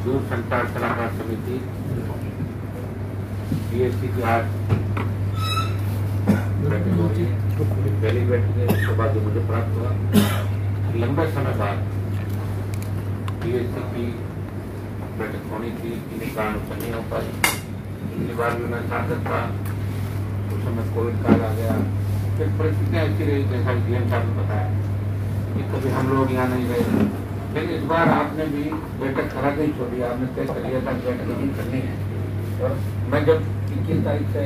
दूरसंचार सलाहकार समिति बीएससी की आज बैठक हो रही है। पहली बैठक है, उसके बाद जो मुझे प्राप्त हुआ लंबे समय बाद बीएससी की बैठक होनी थी, किन्हीं कारणों से नहीं हो पाई। पिछली बार भी मैं सांसद था, उस समय कोविड काल आ गया, फिर परिस्थितियाँ ऐसी रही जैसा डीएम साहब ने बताया कि कभी हम लोग यहाँ नहीं रहे। लेकिन इस बार आपने भी बैठक करा के ही छोड़ी, आपने तय कर लिया था बैठक नहीं करनी है। और मैं जब 21 तारीख से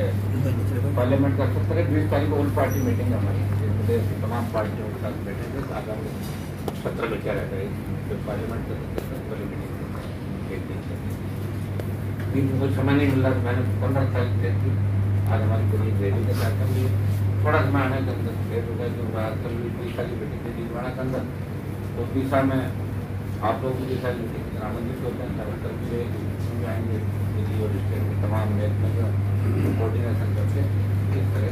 पार्लियामेंट का सत्र है, 20 तारीख को ऑल पार्टी मीटिंग है हमारी, प्रदेश की तमाम पार्टियों के साथ बैठेंगे। आगामी सत्र में क्या रहता है, जब पार्लियामेंट का सत्र मीटिंग एक दिन से मुझे समय नहीं मिल रहा, तो मैंने 15 तारीख से थी। आज हमारी पूरी रेडी का कार्यक्रम लिए थोड़ा समय आने के अंदर देर हो गया, जो कल दिशा की मीटिंग थी दिलवाड़ा के अंदर, तो दिशा में आप लोग की दिशा की मीटिंग आनंदित होते हैं। कल से आएंगे दिल्ली और स्टेट के तमाम महकमे कोऑर्डिनेशन करके इस तरह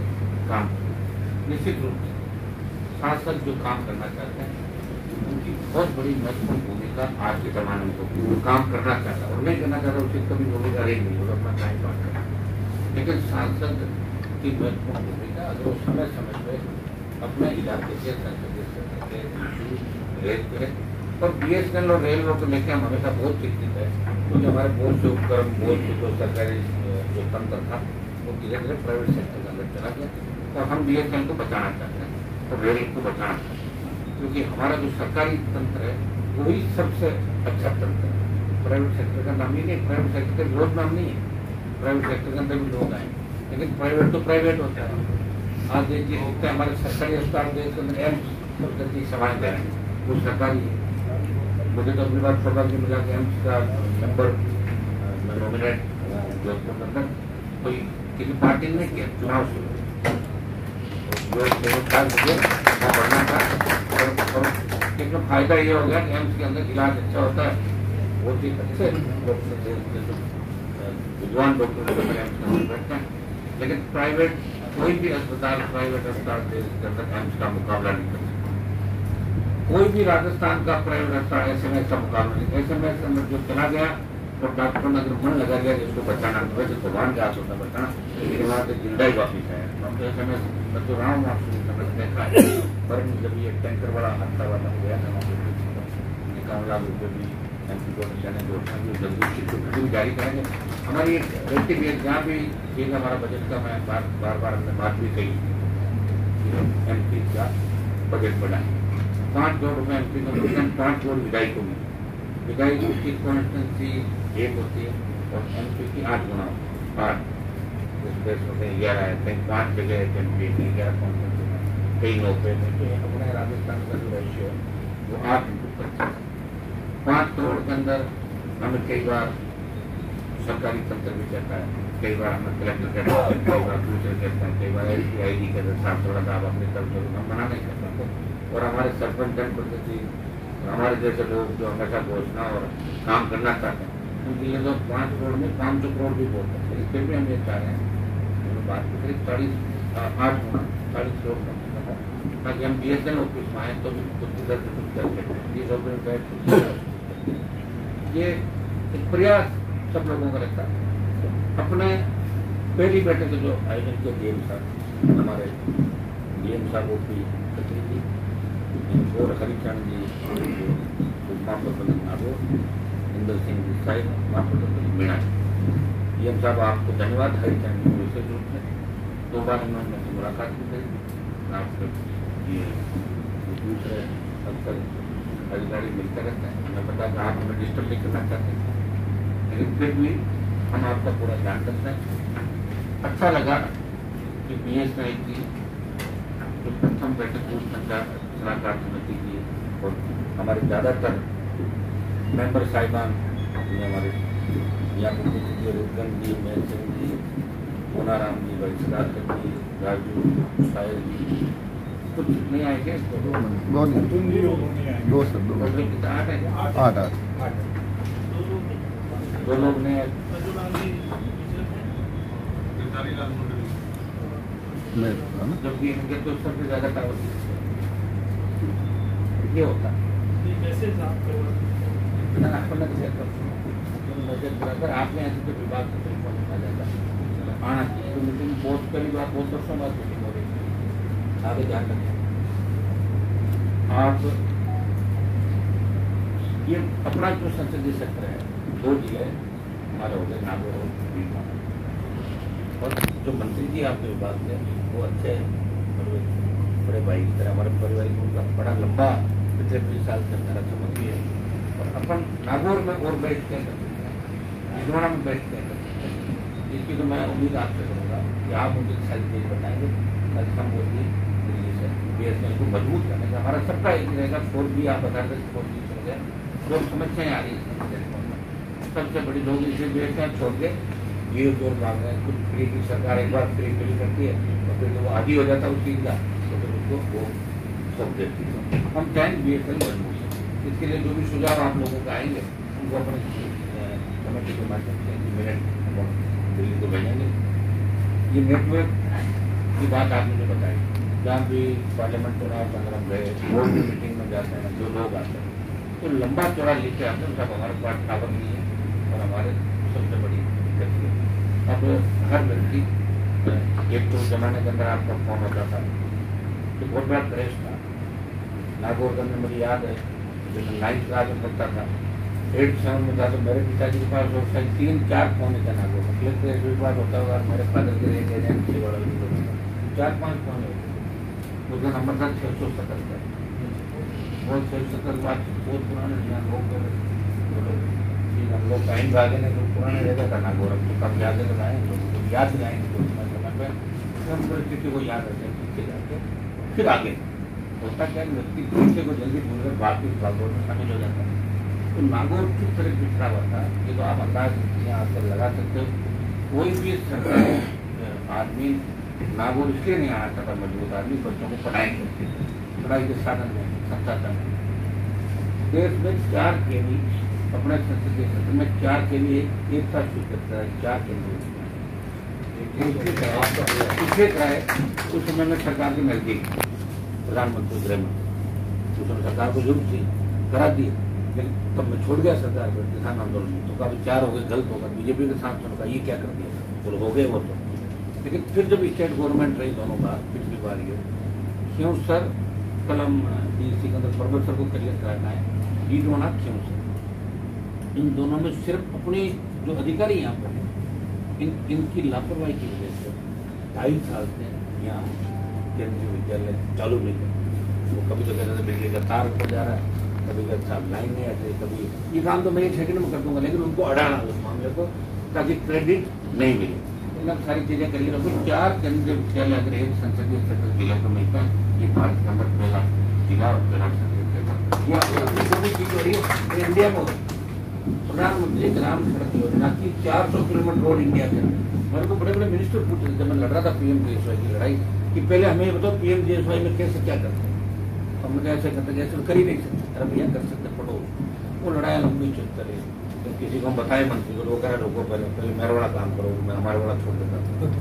काम निश्चित रूप से सांसद जो काम करना चाहते हैं उनकी बहुत बड़ी महत्वपूर्ण भूमिका आज के जमाने में होती है। काम करना चाहता है और नहीं करना चाहता, उसे कभी भूमिका रही नहीं होगा, अपना टाइम पास करना। लेकिन सांसद की महत्वपूर्ण भूमिका अगर वो समय समय पर अपने इलाके के संसदीय के रेल करें। और बीएसएनएल और रेलवे को लेकर हम हमेशा बहुत चिंतित है, क्योंकि हमारे बहुत से उपकरण, बहुत से जो सरकारी जो तंत्र था वो धीरे धीरे प्राइवेट सेक्टर के अंदर चला गया। तो हम बीएसएनएल को बचाना चाहते हैं और रेल को बचाना चाहते हैं, क्योंकि हमारा जो सरकारी तंत्र है वही सबसे अच्छा तंत्र है। प्राइवेट सेक्टर का नाम ही नहीं, प्राइवेट सेक्टर का लोग नाम नहीं है। प्राइवेट सेक्टर के अंदर भी लोग आए, लेकिन प्राइवेट तो प्राइवेट होता है। आज देखिए हमारे सरकारी अस्पताल देश के अंदर एम्स समाज दे रहे हैं, वो सरकारी है। मुझे तो अपनी बात सौभाग्य मिला कि एम्स का नंबर नॉमिनेट जोधपुर के अंदर कोई किसी पार्टी ने किया, चुनाव से मुझे वहाँ बढ़ना था। और लेकिन फायदा ये हो गया कि एम्स के अंदर इलाज अच्छा होता है, बहुत ही अच्छे विद्वान डॉक्टर एम्स के अंदर बैठते हैं। लेकिन प्राइवेट कोई भी अस्पताल, प्राइवेट अस्पताल देश के अंदर एम्स का मुकाबला नहीं कर सकता। कोई भी राजस्थान का प्राइवेट अस्पताल एसएमएस का मुकाबला नहीं। एसएमएस के अंदर जो चला गया और डॉक्टरों ने अगर मन लगा दिया कि इसको बचाना, तो वैसे भगवान का हाथ होता बचाना, लेकिन वहाँ से जिंदा ही वापिस आया। हम तो एसएमएस मैं तो रहा हूँ, आपसे समझ देखा है। पर जब ये टैंकर वाला हादसा वाला हो गया था, वहाँ पर 51 लाख रुपये भी एमपी को बचाने जो जल्दी जारी करेंगे। हमारी एक व्यक्ति भी जहाँ भी ठीक हमारा बजट का, मैं बार हमने बात भी कही, एमपी का बजट बढ़ाएं। 5 करोड़ रुपये एमपी को, 5 करोड़ विधायी को मिले। विधायी की कॉन्स्टिट्यूंसी 1 होती है और एमपी की 8 गुना 8 देश में कहीं 11 है, कहीं 5 जगह है एमपी, कहीं 11 कॉन्स्टिट्यूंसी, कहीं 9 पे। अपने राजस्थान का जो रेशियो है वो 8:25। 5 करोड़ के अंदर हमें कई बार सरकारी तंत्र भी कहता है, कई बार हमें कलेक्टर कहता है, कई बार दूसरे कहते हैं, कई बार SPID कहते हैं, साफ थोड़ा सा आप अपने तरफ जरूर हम मना नहीं कर सकते। और हमारे सरपंच जनप्रतिनिधि, हमारे जैसे लोग जो हमेशा घोषणा और काम करना चाहते हैं, उनके लिए तो 5 करोड़ में 500 करोड़ भी बहुत है। लेकिन फिर भी हम ये चाह रहे हैं बात करें 8 गुना 40 करोड़ का, ताकि हम BSN ऑफिस में आए तो भी कुछ इधर से कुछ कर सकते हैं। ये एक प्रयास सब लोगों का रहता है। अपने पहली बैठक जो आयोजन के डीएम साहब, हमारे डीएम साहब OP खत्री जी और हरिचंद जी, महाप्रबंधक नागौर, इंदर सिंह जी साहिब, महाप्रबंधक मीणा। डीएम साहब आपको धन्यवाद। हरिचंद जी विशेष रूप से 2 बार उन्होंने मुझसे मुलाकात की थी। आपसे ये दूसरे अक्सर अधिकारी मिलते रहते हैं, हमें पता कि आप हमें डिस्टर्ब नहीं करना चाहते, लेकिन फिर भी हम आपका पूरा ध्यान रखते हैं। अच्छा लगा कि BSNL की जो प्रथम बैठक दूरसंचार सलाहकार समिति की और हमारे ज़्यादातर मेंबर साहिबान, हमारे याकूब जी, रुद्रन जी, मैन सिंह जी, मोनाराम जी, वैश्राज जी, राजू, साहिल जी, कुछ नहीं आएंगे। 2 लोग ने जबकि इनके तो सबसे ज्यादा टावर ये होता है। चेक करा कर आपने ऐसे तो विभाग से टेलीफोन लिखा जाता आना चाहिए। तो मीटिंग बहुत पहली बार बहुत वर्षों बाद मीटिंग हो रही है, आगे ध्यान रखें आप। ये अपना जो संसदीय क्षेत्र है 2 जिले हमारे हो गए, नागौर और बीकानेर, और जो मंत्री जी आपके विभाग के वो अच्छे और बड़े भाई की तरह हमारे पारिवारिक उनका बड़ा लंबा पिछले 20 साल से मेरा संबंध भी है। और अपन नागौर में और बेस्ट कह सकते हैं, छिंदवाड़ा में बेस्ट कह सकते हैं। इसकी तो मैं उम्मीद आपसे करूँगा कि आप मुझे सारी चीज बताएंगे ताकि हम बोलिए दिल्ली से BSNL को मजबूत करने का हमारा सबका एक रहेगा। 4G आप बता दें 4G चल गया, जो समस्याएं आ रही है टेलीफोन में, सबसे बड़ी लोग इसे BSNL छोड़ के ये जोर मांग रहे हैं। कुछ फ्री की सरकार एक बार फ्री फ्री करती है तो फिर वो आदि हो जाता है उस चीज का, तो फिर उसको वो सौंप देती है। हम चाहें BSNL मजबूत है, इसके लिए जो भी सुझाव आप लोगों का आएंगे उनको अपने कमेटी के माध्यम से मिनट दिल्ली को भेजेंगे। ये नेटवर्क की बात आपने जो बताई, जहाँ भी पार्लियामेंट चुनाव संग्राम गए, बोर्ड की मीटिंग में जाते हैं जो लोग आते हैं तो लंबा चौड़ा लिख के आते हैं, सब हमारे पास टावर नहीं है और हमारे सबसे बड़ी दिक्कत है। अब हर व्यक्ति एक तो जमाने के अंदर आपका फोन होता था तो बहुत बड़ा क्रेश था। नागौर में मुझे याद है जब मैं 9th क्लास में पढ़ता था, 8th 7 में था तो मेरे पिताजी के पास 3-4 फोन थे नागौर में। कलेक्टर के पास होता होगा, मेरे फादर के एक एजेंसी वाला 4-5 फोन होते, उसका नंबर था 670 का। वो 670 बात बहुत पुराने लोग हम लोग टाइम भागे नहीं तो पुराने रहता था नागौर, तो कब याद लगाए तो याद लगाएंगे तो समय पर हम परिस्थिति को याद रखें, पीछे जाके फिर आगे होता क्या व्यक्ति पीछे को जल्दी भूलकर वापिस नागौर में शामिल हो जाता है। तो नागौर किस तरह पिछड़ा हुआ था ये तो आप अंदाज यहाँ पर लगा सकते हो। कोई भी सरकारी आदमी नागौर इसलिए नहीं आना चाहता, मजबूत आदमी बच्चों को पढ़ाएंगे, पढ़ाई के साधन में संसाधन में। देश में 4 केवी अपने संसदीय क्षेत्र में 4 केवी एक साथ शुरू करता है, 4 केंद्र पिछले का है। उस समय में सरकार की नजदीक प्रधानमंत्री गृह मंत्री उसने सरकार को जरूर थी करा दी, लेकिन तब मैं छोड़ गया सरकार पर किसान आंदोलन में, तो कभी 4 हो गए, गलत होगा, बीजेपी के साथ सुनका ये क्या कर दिया, तो हो गए वो तो। लेकिन फिर जब स्टेट गवर्नमेंट रही दोनों बार, पिछली बार ये क्यों सर कलम सिकंदर परबत सर को क्लियर कराना है, डीडोना क्यों सर, इन दोनों में सिर्फ अपने जो अधिकारी यहाँ पर है इनकी लापरवाही की वजह से 2.5 साल से यहाँ केंद्रीय विद्यालय चालू नहीं कर। वो कभी तो कहते थे बिजली का तार ऊपर जा रहा है, कभी कहते साहब लाइन नहीं आते, कभी ये काम तो मैं 1 सेकंड में कर दूंगा, लेकिन उनको अड़ाना उस मामले को ताकि क्रेडिट नहीं मिले। इन सारी चीजें करिए। 4 केंद्रीय विद्यालय अगर एक संसदीय क्षेत्र जिला को मिलता है, ये भारत का नंबर 13 जिला और 13 संसदीय चीज हो रही है इंडिया में। प्रधानमंत्री ग्राम सड़क योजना की 400 किलोमीटर रोड इंडिया के अंदर। मेरे को बड़े बड़े मिनिस्टर पूछते थे जब मैं लड़ रहा था PMJSY की लड़ाई कि पहले हमें ये बताओ PMJSY में कैसे क्या करते हैं, हमने कैसे करते जैसे कर ही नहीं सकते, अरे भैया कर सकते पढ़ो। वो लड़ाई लंबी चलती रही, तो किसी को हम बताए मंत्री को, वो कह रहे रोको पहले मेरा वाला काम करो, मैं हमारे वाला छोड़ देता था।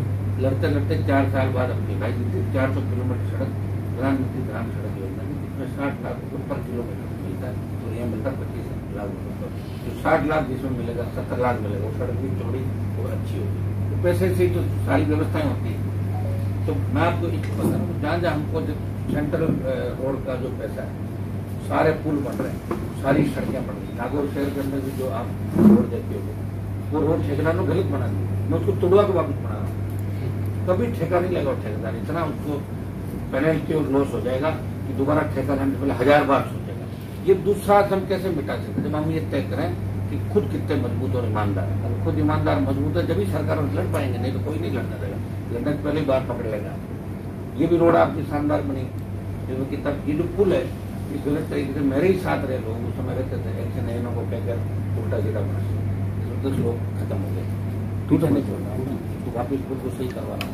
लड़ते लड़ते 4 साल बाद अपनी भाई 400 किलोमीटर सड़क प्रधानमंत्री ग्राम सड़क योजना की, जिसमें 60 लाख रुपये पर किलोमीटर मिलता है, तो यहाँ मिलता 25 लाख रुपये पर, जो 60 लाख जिसमें मिलेगा 70 लाख मिलेगा। वो सड़क भी चौड़ी और अच्छी होगी, तो पैसे से ही तो सारी व्यवस्थाएं होती है। तो मैं आपको एक बता रहा हूँ, जहाँ जहाँ हमको सेंट्रल रोड का जो पैसा है, सारे पुल बन रहे हैं, सारी सड़कें बन रही। नागौर शहर के अंदर भी जो आप रोड देखते हो वो रोड ठेकेदार ने गलत बना दी, मैं उसको तोड़वा के वापस बना रहा हूँ। कभी ठेका नहीं लगा ठेकेदार, इतना उसको पेनल्टी और लॉस हो जाएगा कि दोबारा ठेका लेने से पहले 1000 बार सोचेगा। ये दूसरा हम कैसे मिटा सकते, जब हम ये तय करें कि खुद कितने मजबूत और ईमानदार है। अगर खुद ईमानदार मजबूत है जब ही सरकार लड़ पाएंगे, नहीं तो कोई नहीं लड़ने देगा। लड़ने से पहले बात पकड़ लेगा। ये भी रोड आपकी शानदार बनी, कि तब ये जो पुल है ये गलत तरीके से मेरे ही साथ रहे लोग उस समय रहते थे, एक्शन एनओ को कहकर उल्टा सीधा बना, 10 लोग खत्म हो गए। टूटा नहीं छोड़ना, तो वापिस पुल को सही करवाना।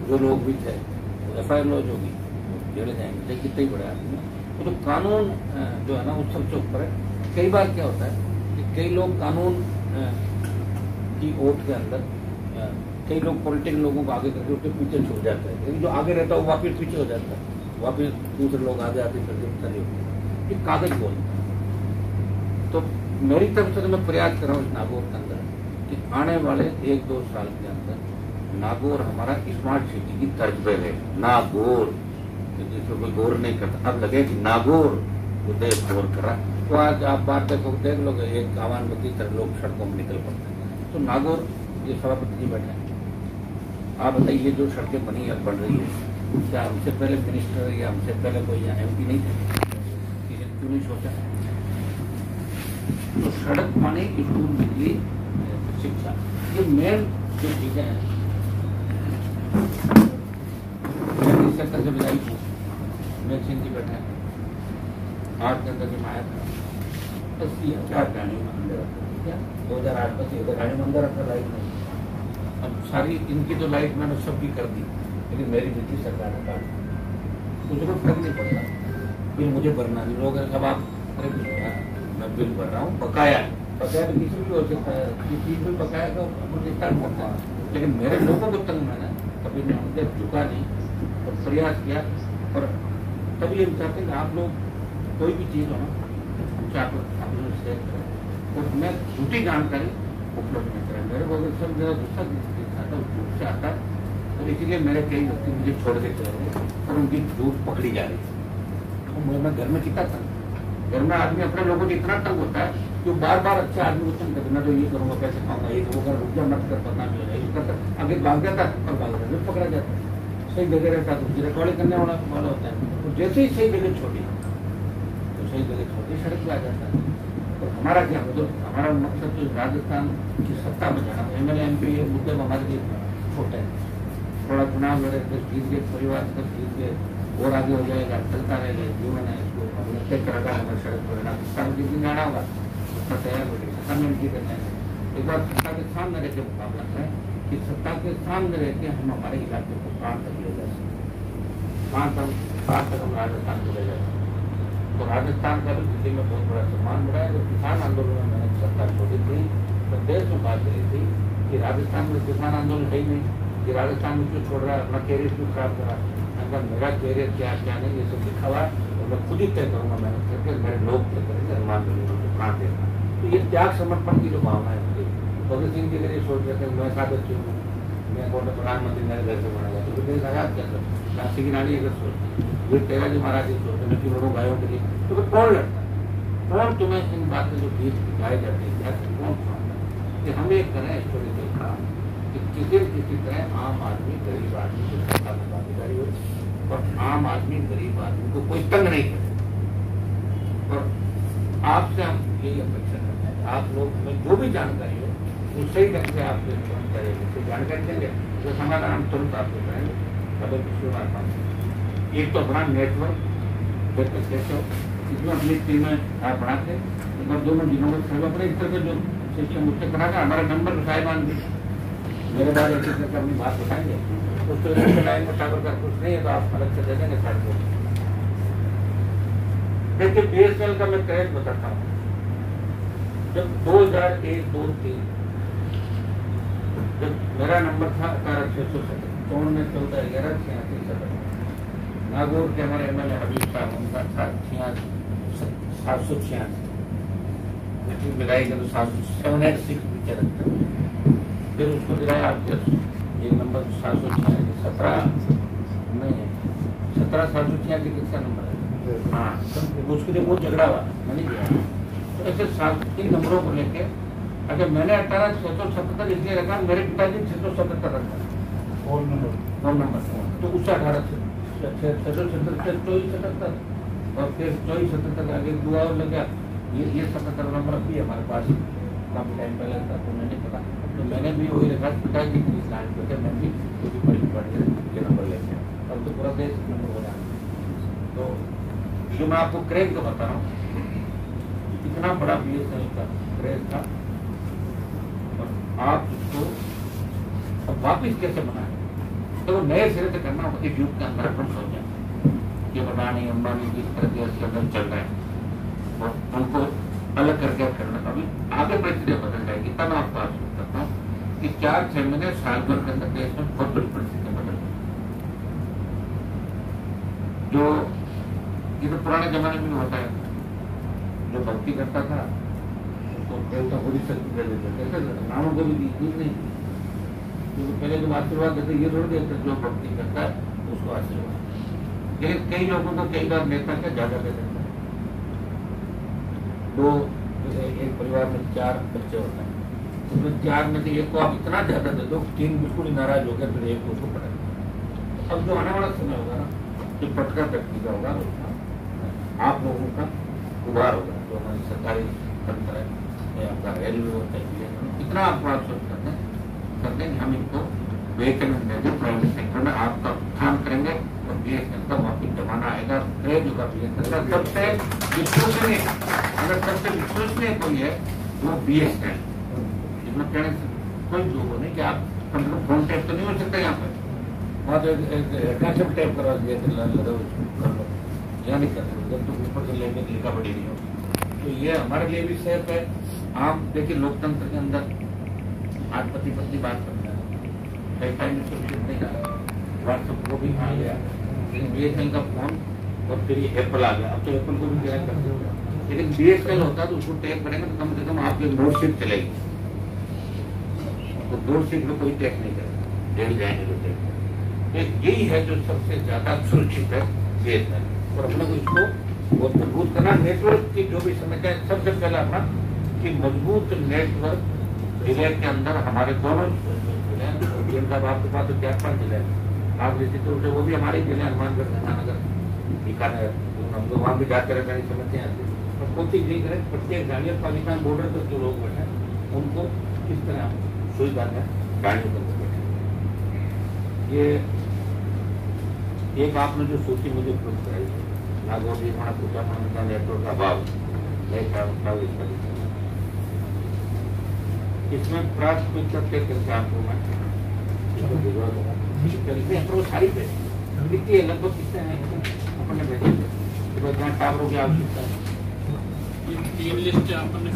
जो लोग भी थे FIR लॉज होगी, जेड़े जाएंगे, कितने ही बड़े आदमी हैं। तो कानून जो है ना वो सबसे ऊपर है। कई बार क्या होता है कि कई लोग कानून की ओट के अंदर कई लोग पॉलिटिकल लोगों को आगे करके उसके पीछे छूट जाता है, लेकिन जो आगे रहता है वो वापिस पीछे हो जाता है, वापिस दूसरे लोग आगे आते करते होते हैं। ये कागज बोलता है। तो मेरी तरफ से तो मैं प्रयास कर रहा हूँ नागौर के अंदर कि आने वाले 1-2 साल के अंदर नागौर हमारा स्मार्ट सिटी की तर्ज पे है। नागौर, जिसको कोई गौर नहीं करता, अब लगे कि नागौर उदय गौर करा। तो आज आप बात देखो, देख लोगे एक आवान बत्ती तरह लोग सड़कों में निकल पड़ते हैं। तो नागौर ये सभापति जी बैठे हैं, आप बताइए जो सड़कें बनी अब बन रही है, क्या हमसे पहले मिनिस्टर या हमसे पहले कोई यहाँ MP नहीं थे? किसी ने क्यों नहीं सोचा? तो सड़क माने स्कूल, बिजली, शिक्षा, ये मेन जो चीजें हैं। इस सेक्टर से विदाई की मेघ सिंह जी बैठे हैं, आज के अंदर जो माया था क्या प्राणी मंदिर, क्या 2008 में 2008 मंदिर रखा लाइट नहीं। अब सारी इनकी तो लाइट मैंने सबकी कर दी, लेकिन मेरी नीति सरकार ने काट, मुझे कोई फर्क नहीं पड़ता। बिल मुझे भरना नहीं, लोग अब आप मैं बिल भर रहा हूँ, बकाया तो किसी भी हो सकता है, किसी भी बकाया तो मुझे तंग करता है, लेकिन मेरे लोगों को तंग मैंने कभी नहीं झुका नहीं और प्रयास किया। और तभी हम चाहते हैं कि आप लोग कोई भी चीज़ हो ना, हमसे शेयर करें और हमें झूठी जानकारी उपलब्ध नहीं करें। मेरे को अगर सब मेरा गुस्सा दिखाता है, झूठ से आता है, तो इसीलिए मेरे कई व्यक्ति मुझे छोड़ देते हैं और उनकी झूठ पकड़ी जा रही है। तो मैं घर में कितना तंग, घर में आदमी अपने लोगों से इतना तंग होता है जो बार बार अच्छे आदमी को तंग करते, मैं तो ये करूँगा, कैसे खाऊंगा, ये करूँगा, रुक जा मत कर, पता नहीं है, करता आगे भाग जाता और भाग जाता पकड़ा जाता है। सही जगह रहता है तो रिकॉर्डिंग करने वाला होता है, तो जैसे ही सही जगह छोटी तो सही जगह छोटी सड़क पे आ जाता है। तो हमारा क्या मतलब, हमारा मकसद तो राजस्थान की सत्ता में जाना, MLA MP मुद्दे में हमारे लिए छोटे हैं। थोड़ा चुनाव लड़े, तो जीत के परिवार से जीत के और आगे हो जाएगा, चलता रहेगा जीवन है। इसको हमने तय कर रखा है, सड़क पर राजस्थान जिस दिन जाना होगा उसका तैयार हो जाएगा। सत्ता में जीत जाएंगे, एक बार सत्ता के सामने रह के मुकाबला करें कि सत्ता के सामने रह के हम हमारे इलाके को कहाँ तक ले जा सकते, कहाँ तक हम राजस्थान को ले जा सकते। तो राजस्थान का भी दिल्ली में बहुत बड़ा सम्मान बढ़ा है। जब किसान आंदोलन में मैंने सरकार छोड़ी थी तो देश में बात करी थी कि राजस्थान में किसान आंदोलन है ही नहीं, कि राजस्थान में क्यों छोड़ रहा है, अपना कैरियर क्यों खराब करा। अगर मेरा कैरियर क्या क्या नहीं, ये सब लिखा हुआ और मैं खुद ही तय करूँगा, मेहनत करके मेरे लोग तय करेंगे, अनुमान करेंगे कहाँ देना। तो ये त्याग समर्पण की जो भावना है मुझे, भगत सिंह जी के लिए सोच रहे थे मैं साबित हूँ, मैं कोर्ट प्रधानमंत्री मेरे घर से बना जाता, तो देश आजाद क्या कर, झांसी की रानी अगर सोचती, ये तेरा जी महाराज जी सोचते हैं कि लोगों गायों के लिए, तो फिर कौन लड़ता है? कौन तुम्हें इन बातें जो गीत गाए जाते हैं क्या कौन सुनता है? कि हम एक करें स्टोरी देखा कि किसी तरह आम आदमी गरीब आदमी को सत्ता में भागीदारी हो और आम आदमी गरीब आदमी को कोई तंग नहीं करे। और आपसे हम यही अपेक्षा करते हैं, आप लोग हमें जो भी जानकारी हो वो सही ढंग से आपसे करेंगे, जानकारी देंगे तो समाधान हम तुरंत आपको करेंगे। अगर पिछली बार एक तो अपना नेटवर्क कैसे हो, इसमें अपनी टीमें आप बढ़ाते एक बार 2 मिनट दिनों में खड़े अपने इस तरह जो सिस्टम उससे कराएगा। हमारा नंबर साहिबान भी मेरे बाद ऐसे करके अपनी बात बताएंगे, उसको लाइन में टावर का कुछ नहीं है तो आप अलग से दे देंगे साइड को। देखिए BSNL का मैं क्रेज बताता हूँ, जब 2001-2-3 जब मेरा नंबर था 18670, कौन में 14-11-8670, नागौर के हमारे MLA हबीब साहब उनका था 786, मिलाई तो 786 पीछे रखते, फिर उसको दिलाया आप एक नंबर 1786 किसका नंबर है, हाँ उसके लिए बहुत झगड़ा हुआ, मैंने दिया। तो ऐसे 3 नंबरों को लेके अच्छा मैंने 18-677 इसलिए रखा, मेरे पिताजी 677 रखा फोन नंबर, तो उससे 18-677 और फिर 24-77 आगे दुआ और लग गया। ये 77 नंबर अभी हमारे पास काफी टाइम पहले था, तो मैंने पता, तो मैंने भी वही रखा पिताजी की लाइन पे, मैं भी पढ़ ये नंबर लेके अब तो पूरा देश नंबर हो जाए। तो जो मैं आपको क्रेज का बता रहा हूँ, इतना बड़ा BSNL का क्रेज था और आप इसको अब वापिस कैसे बनाए, तो वो नए सिरे से करना होगा। एक युग के अंदर अपन सोचें कि अडानी अंबानी जिस तरह के इसके अंदर चल रहे हैं और उनको अलग करके करना, अभी आगे परिस्थितियां बदल जाएगी, तब आपको आश्वस्त करता हूँ कि 4-6 महीने साल भर के अंदर देश में बहुत बड़ी परिस्थितियां बदल गई। जो ये तो पुराने जमाने में होता है, जो भक्ति करता था उसको देवता पूरी शक्ति दे देते, कैसे ब्राह्मण को भी दूध नहीं, क्योंकि पहले तो आशीर्वाद देते, ये थोड़ी देते जो भक्ति करता है उसको आशीर्वाद। लेकिन कई लोगों को कई बार नेता का ज्यादा दे देता है। दो जैसे एक परिवार में 4 बच्चे होते हैं, उसमें 4 में से एक को आप इतना ज्यादा दे दो 3 बिल्कुल ही नाराज हो गए, फिर एक को उसको पड़ेगा। अब जो आने वाला समय होगा ना, जो पटका व्यक्ति का होगा उसका आप लोगों का उभार होगा। जो हमारी सरकारी तंत्र है, आपका रेलवे होता है, इतना अपराध करते हैं हम इनको वेतन देंगे, प्राइवेट सेक्टर में आपका काम करेंगे और BSNL का वापिस जमाना आएगा, क्रेज होगा BSNL का। सबसे विश्वसनीय, अगर सबसे विश्वसनीय कोई है वो BSNL। इसमें कहने से कोई लोगो नहीं कि आप कम से कम फोन टैप तो नहीं हो सकता यहाँ पर, वहाँ तो सब टैप करवा दिया यहाँ नहीं कर सकते जब तक ऊपर से लेने की लिखा पड़ी नहीं होगी। तो ये हमारे लिए भी सेफ है। आप देखिए लोकतंत्र के अंदर आज पति पत्नी बात करना है, टाइम में सुरक्षित नहीं रहा, व्हाट्सएप को भी आ गया, लेकिन BSNL का फोन और फिर ये एप्पल आ गया। अब तो एप्पल को भी ट्रैक कर देगा, लेकिन BSNL होता तो उसको टैग करेंगे तो कम से कम आपकी नोटशिप चलेगी। तो नोटशिप में कोई टैग नहीं करेगा, जेल जाएंगे तो टैग। यही है जो सबसे ज्यादा सुरक्षित है BSNL। और अपने को इसको बहुत मजबूत करना। नेटवर्क की जो भी समस्या है, सबसे पहला अपना कि मजबूत नेटवर्क जिले के अंदर हमारे दोनों जिले साहब आपके पास तो 4-5 जिले हैं, आप निश्चित रूप से वो भी हमारे जिले हनुमानगढ़, गंगानगर, बीकानेर, हम लोग वहाँ भी जाते रहते हैं, समझते हैं। और कोशिश यही करें प्रत्येक गाड़ी पाकिस्तान बॉर्डर पर जो लोग बैठे उनको किस तरह सुविधा है गाड़ियों पर बैठे। ये एक आपने जो सूची मुझे उपलब्ध कराई है, नागौर जी हमारा पूछा था नेटवर्क का अभाव नहीं था, इसमें प्राथमिकता तय करके आपको मैं सारी लिखती है लगभग कितने हैं अपने भेजे जहाँ टावरों की आवश्यकता है। 3 लिस्ट आपने